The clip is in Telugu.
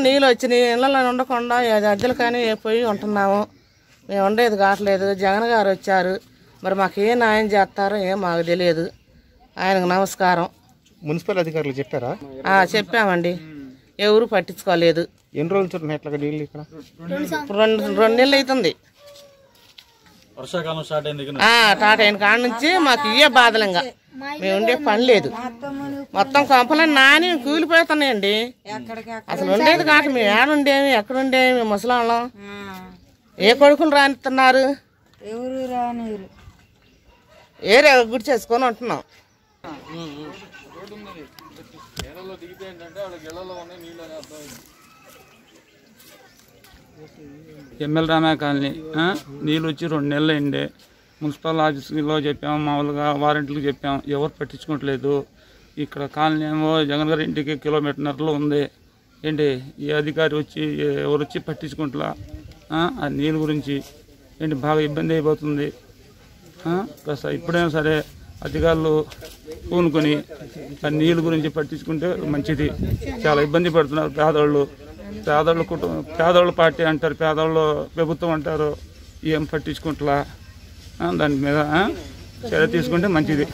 నీళ్ళు వచ్చినాయి, ఇళ్ళలో ఉండకుండా అద్దెలు కానీ పోయి ఉంటున్నాము. మేము ఉండేది కావట్లేదు. జగన్ గారు వచ్చారు, మరి మాకు ఏ న్యాయం చేస్తారో ఏం మాకు తెలియదు. ఆయనకు నమస్కారం. మున్సిపల్ అధికారులు చెప్పారా? చెప్పామండి, ఎవరు పట్టించుకోలేదు. ఎన్ని రోజులు చూడండి ఎట్లా నీళ్ళు ఇక్కడ? 2 నెలలు అవుతుంది. వర్షాకాలం స్టార్ట్ అయింది స్టార్ట్ అయిన కాడ నుంచి మాకు ఇవే బాధలంగా. మేము ఉండే పని లేదు, మొత్తం కొంపలని నాని కూలిపోతున్నాయండి. అసలు ఉండేది కాదు. మేము ఏడుండేమి, ఎక్కడుండేమి, ముసలాళ్ళం. ఏ కొడుకులు రానిస్తున్నారు? ఎవరు రానిరు, ఏరే గుడి చేసుకొని ఉంటున్నాం. ఎమ్మెల్యే రామా కాలనీ నీళ్ళు వచ్చి 2 నెలలు అయింది. మున్సిపల్ ఆఫీసులో చెప్పాము, మామూలుగా వారంటీలకు చెప్పాము, ఎవరు పట్టించుకోవట్లేదు. ఇక్కడ కాలనీ ఏమో జగన్ గారి ఇంటికి కిలోమీటర్నరలో ఉంది. ఏంటి ఈ అధికారి వచ్చి ఎవరు వచ్చి పట్టించుకుంటా ఆ నీళ్ళ గురించి ఏంటి బాగా ఇబ్బంది అయిపోతుంది. కాస్త ఇప్పుడైనా సరే అధికారులు పూనుకొని ఆ నీళ్ళ గురించి పట్టించుకుంటే మంచిది. చాలా ఇబ్బంది పడుతున్నారు పేదవాళ్ళు. పేదవాళ్ళ పార్టీ అంటారు, పేదవాళ్ళు ప్రభుత్వం అంటారు, ఏం పట్టించుకుంటా. దాని మీద చర్య తీసుకుంటే మంచిది.